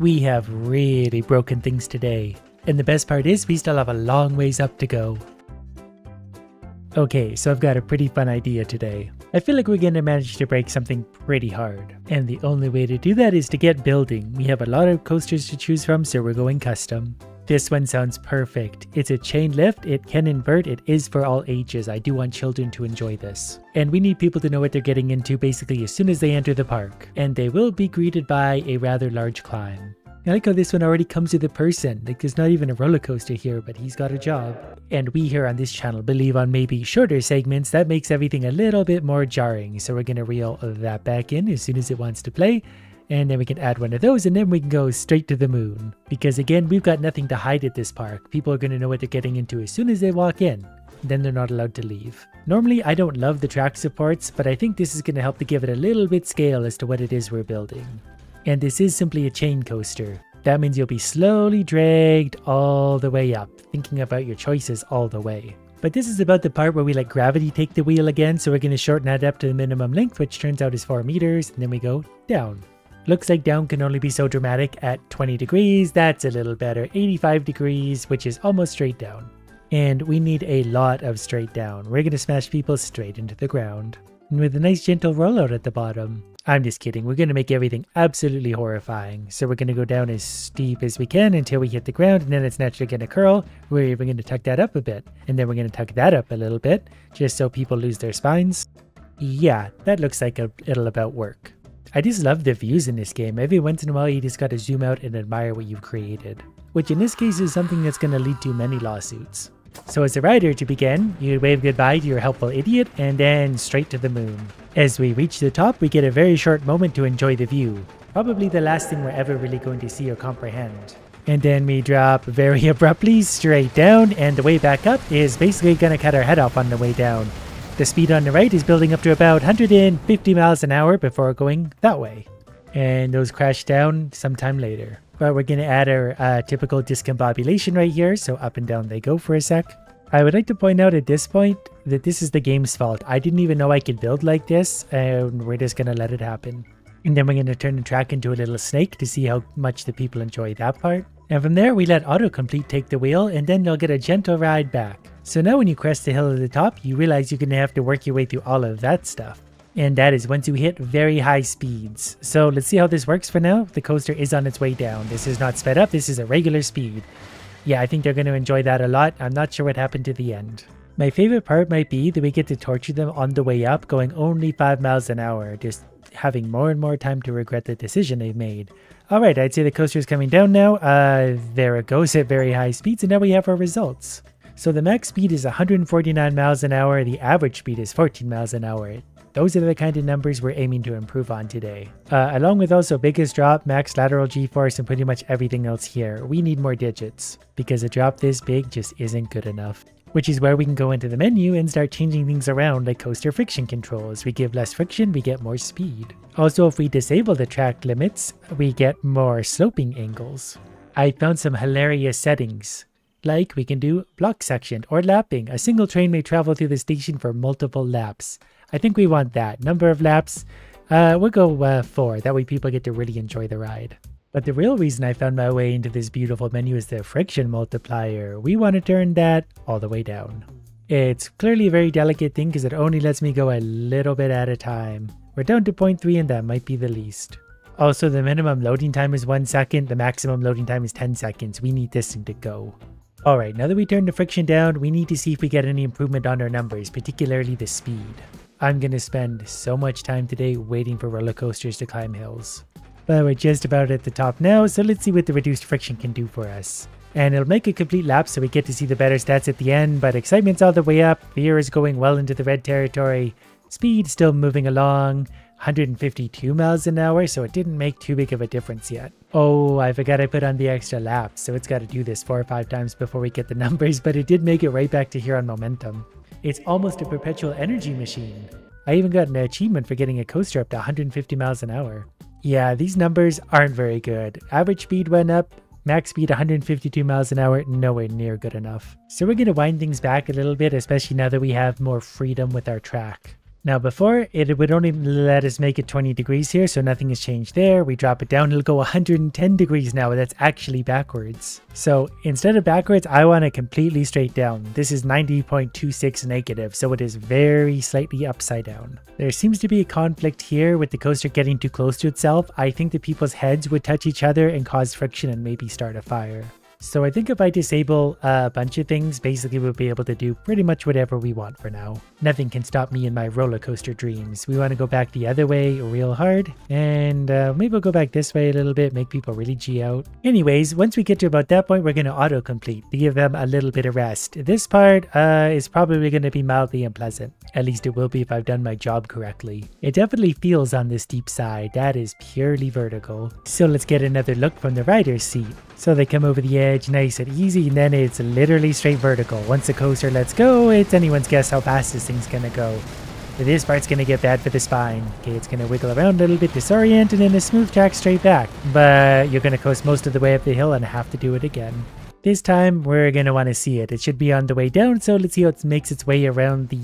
We have really broken things today. And the best part is we still have a long ways up to go. Okay, so I've got a pretty fun idea today. I feel like we're going to manage to break something pretty hard. And the only way to do that is to get building. We have a lot of coasters to choose from, so we're going custom. This one sounds perfect. It's a chain lift, it can invert, it is for all ages. I do want children to enjoy this. And we need people to know what they're getting into basically as soon as they enter the park. And they will be greeted by a rather large climb. I like how this one already comes with a person. Like there's not even a roller coaster here, but he's got a job. And we here on this channel believe on maybe shorter segments that makes everything a little bit more jarring. So we're going to reel that back in as soon as it wants to play. And then we can add one of those and then we can go straight to the moon. Because again, we've got nothing to hide at this park. People are going to know what they're getting into as soon as they walk in. Then they're not allowed to leave. Normally, I don't love the track supports, but I think this is going to help to give it a little bit scale as to what it is we're building. And this is simply a chain coaster. That means you'll be slowly dragged all the way up, thinking about your choices all the way. But this is about the part where we let gravity take the wheel again, so we're going to shorten that up to the minimum length, which turns out is 4 meters, and then we go down. Looks like down can only be so dramatic at 20 degrees, that's a little better, 85 degrees, which is almost straight down. And we need a lot of straight down. We're going to smash people straight into the ground. And with a nice gentle rollout at the bottom. I'm just kidding, we're going to make everything absolutely horrifying. So we're going to go down as steep as we can until we hit the ground, and then it's naturally going to curl. We're even going to tuck that up a bit. And then we're going to tuck that up a little bit, just so people lose their spines. Yeah, that looks like it'll about work. I just love the views in this game. Every once in a while you just gotta zoom out and admire what you've created. Which in this case is something that's gonna lead to many lawsuits. So as a rider to begin, you wave goodbye to your helpful idiot and then straight to the moon. As we reach the top, we get a very short moment to enjoy the view. Probably the last thing we're ever really going to see or comprehend. And then we drop very abruptly straight down, and the way back up is basically gonna cut our head off on the way down. The speed on the right is building up to about 150 miles an hour before going that way. And those crash down sometime later. But we're going to add our typical discombobulation right here, so up and down they go for a sec. I would like to point out at this point that this is the game's fault. I didn't even know I could build like this, and we're just going to let it happen. And then we're going to turn the track into a little snake to see how much the people enjoy that part. And from there we let autocomplete take the wheel, and then you'll get a gentle ride back. So now when you crest the hill at the top, you realize you're going to have to work your way through all of that stuff. And that is once you hit very high speeds. So let's see how this works for now. The coaster is on its way down. This is not sped up, this is a regular speed. Yeah, I think they're going to enjoy that a lot. I'm not sure what happened to the end. My favorite part might be that we get to torture them on the way up, going only 5 miles an hour, just having more and more time to regret the decision they've made. Alright, I'd say the coaster is coming down now. There it goes at very high speeds, and now we have our results. So the max speed is 149 miles an hour, the average speed is 14 miles an hour. Those are the kind of numbers we're aiming to improve on today. Along with also biggest drop, max lateral g-force, and pretty much everything else here. We need more digits, because a drop this big just isn't good enough. Which is where we can go into the menu and start changing things around like coaster friction control. As we give less friction, we get more speed. Also, if we disable the track limits, we get more sloping angles. I found some hilarious settings. Like we can do block section or lapping. A single train may travel through the station for multiple laps. I think we want that. Number of laps, we'll go 4. That way people get to really enjoy the ride. But the real reason I found my way into this beautiful menu is the friction multiplier. We want to turn that all the way down. It's clearly a very delicate thing because it only lets me go a little bit at a time. We're down to 0.3 and that might be the least. Also, the minimum loading time is 1 second. The maximum loading time is 10 seconds. We need this thing to go. Alright, now that we turned the friction down, we need to see if we get any improvement on our numbers, particularly the speed. I'm going to spend so much time today waiting for roller coasters to climb hills. But we're just about at the top now, so let's see what the reduced friction can do for us. And it'll make a complete lap so we get to see the better stats at the end, but excitement's all the way up, fear is going well into the red territory, speed still moving along, 152 miles an hour, so it didn't make too big of a difference yet. Oh, I forgot I put on the extra laps, so it's got to do this 4 or 5 times before we get the numbers, but it did make it right back to here on momentum. It's almost a perpetual energy machine. I even got an achievement for getting a coaster up to 150 miles an hour. Yeah, these numbers aren't very good. Average speed went up, max speed 152 miles an hour, nowhere near good enough. So we're going to wind things back a little bit, especially now that we have more freedom with our track. Now before, it would only let us make it 20 degrees here, so nothing has changed there. We drop it down, it'll go 110 degrees now. That's actually backwards. So instead of backwards, I want it completely straight down. This is 90.26 negative, so it is very slightly upside down. There seems to be a conflict here with the coaster getting too close to itself. I think the people's heads would touch each other and cause friction and maybe start a fire. So I think if I disable a bunch of things, basically we'll be able to do pretty much whatever we want for now. Nothing can stop me in my roller coaster dreams. We want to go back the other way real hard, and maybe we'll go back this way a little bit, make people really G out. Anyways, once we get to about that point, we're going to autocomplete to give them a little bit of rest. This part is probably going to be mildly unpleasant. At least it will be if I've done my job correctly. It definitely feels on this steep side. That is purely vertical. So let's get another look from the rider's seat. So they come over the edge nice and easy, and then it's literally straight vertical. Once the coaster lets go, it's anyone's guess how fast this thing's gonna go. But this part's gonna get bad for the spine. Okay, it's gonna wiggle around a little bit, disorient, and then a smooth track straight back. But you're gonna coast most of the way up the hill and have to do it again. This time, we're gonna want to see it. It should be on the way down, so let's see how it makes its way around the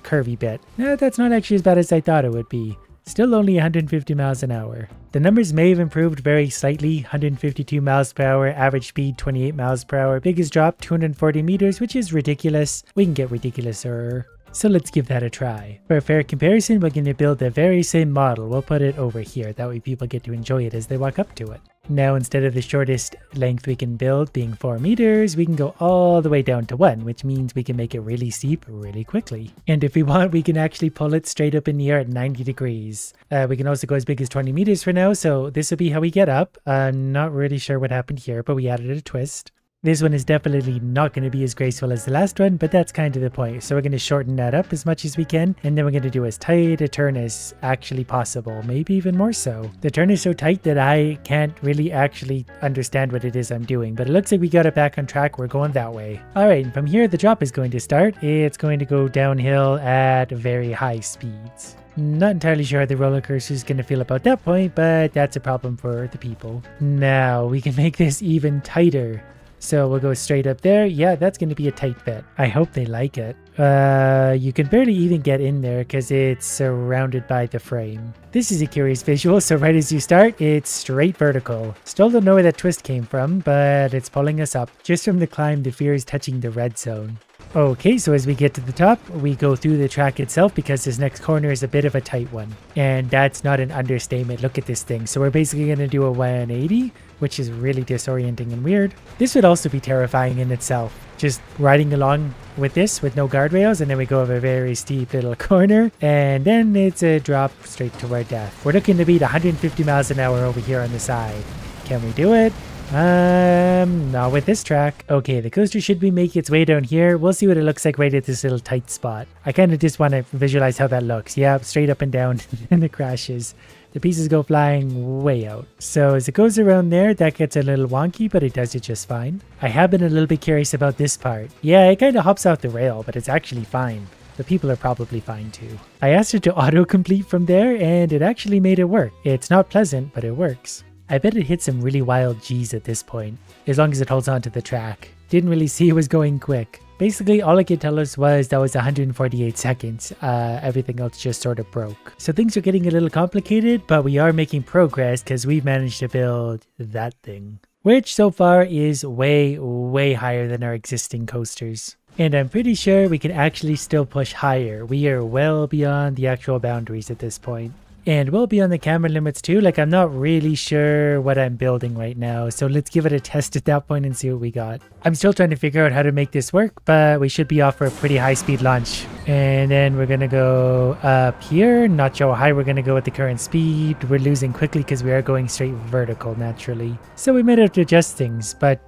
curvy bit. No, that's not actually as bad as I thought it would be. Still only 150 miles an hour. The numbers may have improved very slightly. 152 miles per hour, average speed 28 miles per hour, biggest drop 240 meters, which is ridiculous. We can get ridiculouser. So let's give that a try. For a fair comparison, we're going to build the very same model. We'll put it over here, that way people get to enjoy it as they walk up to it. Now instead of the shortest length we can build being 4 meters, we can go all the way down to 1, which means we can make it really steep really quickly. And if we want, we can actually pull it straight up in the air at 90 degrees. We can also go as big as 20 meters for now, so this will be how we get up. I'm not really sure what happened here, but we added a twist. This one is definitely not going to be as graceful as the last one, but that's kind of the point. So we're going to shorten that up as much as we can, and then we're going to do as tight a turn as actually possible, maybe even more so. The turn is so tight that I can't really actually understand what it is I'm doing, but it looks like we got it back on track. We're going that way. Alright, from here the drop is going to start. It's going to go downhill at very high speeds. Not entirely sure how the roller coaster is going to feel about that point, but that's a problem for the people. Now we can make this even tighter. So we'll go straight up there. Yeah, that's going to be a tight fit. I hope they like it. You can barely even get in there because it's surrounded by the frame. This is a curious visual. So right as you start, it's straight vertical. Still don't know where that twist came from, but it's pulling us up. Just from the climb, the fear is touching the red zone. Okay, so as we get to the top, we go through the track itself because this next corner is a bit of a tight one. And that's not an understatement. Look at this thing. So we're basically going to do a 180, which is really disorienting and weird. This would also be terrifying in itself. Just riding along with this with no guardrails, and then we go over a very steep little corner, and then it's a drop straight to our death. We're looking to beat 150 miles an hour over here on the side. Can we do it? Not with this track. Okay, the coaster should be making its way down here. We'll see what it looks like right at this little tight spot. I kind of just want to visualize how that looks. Yeah, straight up and down, and it crashes. The pieces go flying way out. So as it goes around there, that gets a little wonky, but it does it just fine. I have been a little bit curious about this part. Yeah, it kind of hops off the rail, but it's actually fine. The people are probably fine too. I asked it to autocomplete from there, and it actually made it work. It's not pleasant, but it works. I bet it hit some really wild G's at this point, as long as it holds on to the track. Didn't really see it was going quick. Basically, all it could tell us was that was 148 seconds. Everything else just sort of broke. So things are getting a little complicated, but we are making progress because we've managed to build that thing, which so far is way, way higher than our existing coasters. And I'm pretty sure we can actually still push higher. We are well beyond the actual boundaries at this point. And we'll be on the camera limits too. Like, I'm not really sure what I'm building right now. So let's give it a test at that point and see what we got. I'm still trying to figure out how to make this work, but we should be off for a pretty high speed launch. And then we're going to go up here. Not sure how high we're going to go at the current speed. We're losing quickly because we are going straight vertical naturally. So we might have to adjust things, but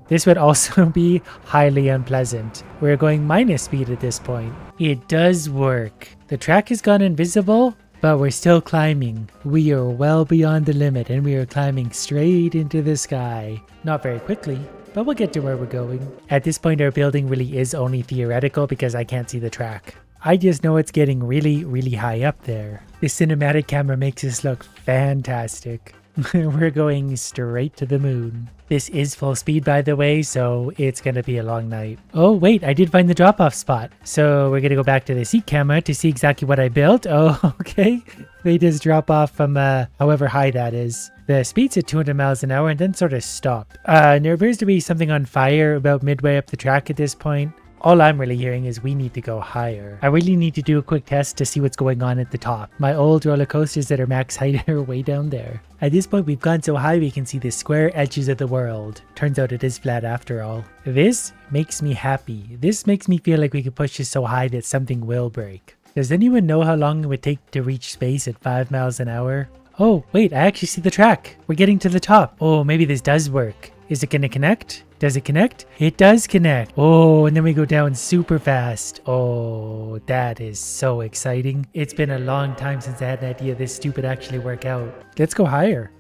this would also be highly unpleasant. We're going minus speed at this point. It does work. The track has gone invisible, but we're still climbing. We are well beyond the limit, and we are climbing straight into the sky. Not very quickly, but we'll get to where we're going. At this point, our building really is only theoretical because I can't see the track. I just know it's getting really, really high up there. The cinematic camera makes this look fantastic. We're going straight to the moon. This is full speed, by the way, so it's gonna be a long night. Oh, wait, I did find the drop-off spot. So we're gonna go back to the seat camera to see exactly what I built. Oh, okay. They just drop off from however high that is. The speed's at 200 miles an hour and then sort of stop. And there appears to be something on fire about midway up the track at this point. All I'm really hearing is we need to go higher. I really need to do a quick test to see what's going on at the top. My old roller coasters that are max height are way down there. At this point we've gone so high we can see the square edges of the world. Turns out it is flat after all. This makes me happy. This makes me feel like we could push this so high that something will break. Does anyone know how long it would take to reach space at 5 miles an hour? Oh, wait, I actually see the track. We're getting to the top. Oh, maybe this does work. Is it gonna connect? Does it connect? It does connect. Oh, and then we go down super fast. Oh, that is so exciting. It's been a long time since I had an idea this stupid actually work out. Let's go higher.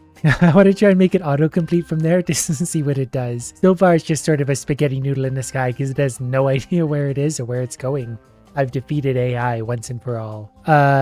I want to try and make it autocomplete from there just to see what it does. So far, it's just sort of a spaghetti noodle in the sky because it has no idea where it is or where it's going. I've defeated AI once and for all.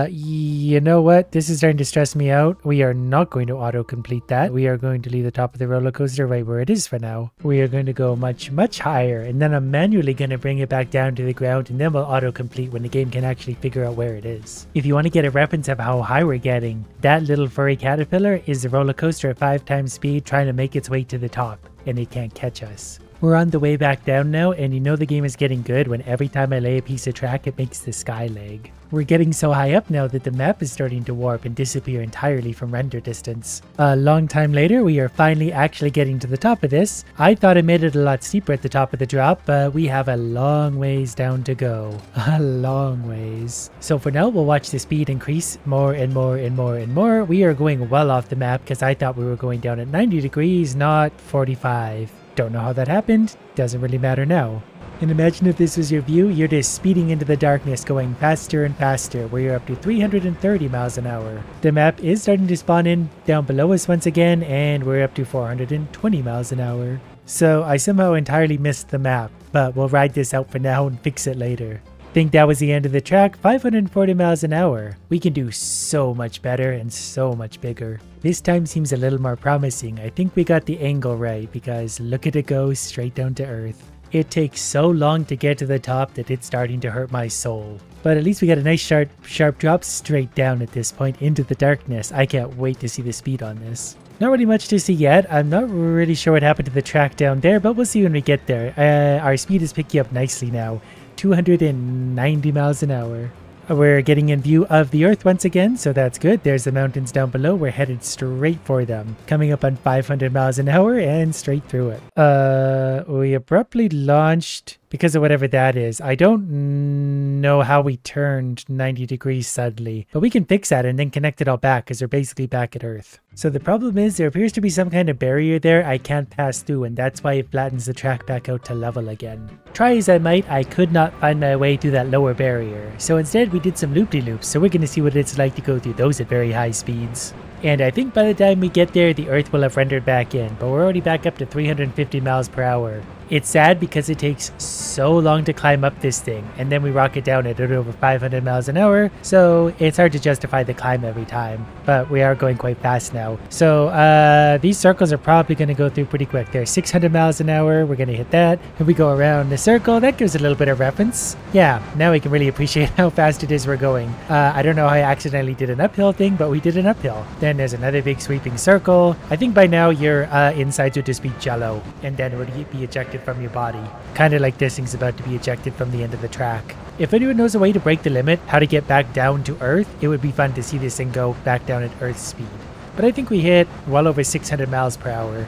You know what? This is starting to stress me out. We are not going to autocomplete that. We are going to leave the top of the roller coaster right where it is for now. We are going to go much, much higher, and then I'm manually going to bring it back down to the ground, and then we'll autocomplete when the game can actually figure out where it is. If you want to get a reference of how high we're getting, that little furry caterpillar is the roller coaster at 5 times speed trying to make its way to the top, and it can't catch us. We're on the way back down now, and you know the game is getting good when every time I lay a piece of track it makes the sky lag. We're getting so high up now that the map is starting to warp and disappear entirely from render distance. A long time later, we are finally actually getting to the top of this. I thought I made it a lot steeper at the top of the drop, but we have a long ways down to go. A long ways. So for now, we'll watch the speed increase more and more and more and more. We are going well off the map because I thought we were going down at 90 degrees, not 45. Don't know how that happened, doesn't really matter now. And imagine if this was your view, you're just speeding into the darkness going faster and faster where you're up to 330 miles an hour. The map is starting to spawn in down below us once again and we're up to 420 miles an hour. So I somehow entirely missed the map, but we'll ride this out for now and fix it later. Think that was the end of the track, 540 miles an hour. We can do so much better and so much bigger. This time seems a little more promising. I think we got the angle right because look at it go straight down to earth. It takes so long to get to the top that it's starting to hurt my soul. But at least we got a nice sharp drop straight down at this point into the darkness. I can't wait to see the speed on this. Not really much to see yet. I'm not really sure what happened to the track down there, but we'll see when we get there. Our speed is picking up nicely now. 290 miles an hour. We're getting in view of the Earth once again, so that's good. There's the mountains down below. We're headed straight for them. Coming up on 500 miles an hour and straight through it. We abruptly launched because of whatever that is. I don't know how we turned 90 degrees suddenly, but we can fix that and then connect it all back because we're basically back at Earth. So the problem is there appears to be some kind of barrier there I can't pass through, and that's why it flattens the track back out to level again. Try as I might, I could not find my way through that lower barrier. So instead we did some loop-de-loops, so we're going to see what it's like to go through those at very high speeds. And I think by the time we get there, the Earth will have rendered back in, but we're already back up to 350 miles per hour. It's sad because it takes so long to climb up this thing, and then we rocket down at over 500 miles an hour, so it's hard to justify the climb every time, but we are going quite fast now. So these circles are probably going to go through pretty quick. They're 600 miles an hour, we're going to hit that. If we go around the circle, that gives a little bit of reference. Yeah, now we can really appreciate how fast it is we're going. I don't know how I accidentally did an uphill thing, but we did an uphill. Then there's another big sweeping circle. I think by now your insides would just be jello, and then it would be ejected from your body. Kind of like this thing's about to be ejected from the end of the track. If anyone knows a way to break the limit, how to get back down to Earth, it would be fun to see this thing go back down at Earth speed. But I think we hit well over 600 miles per hour.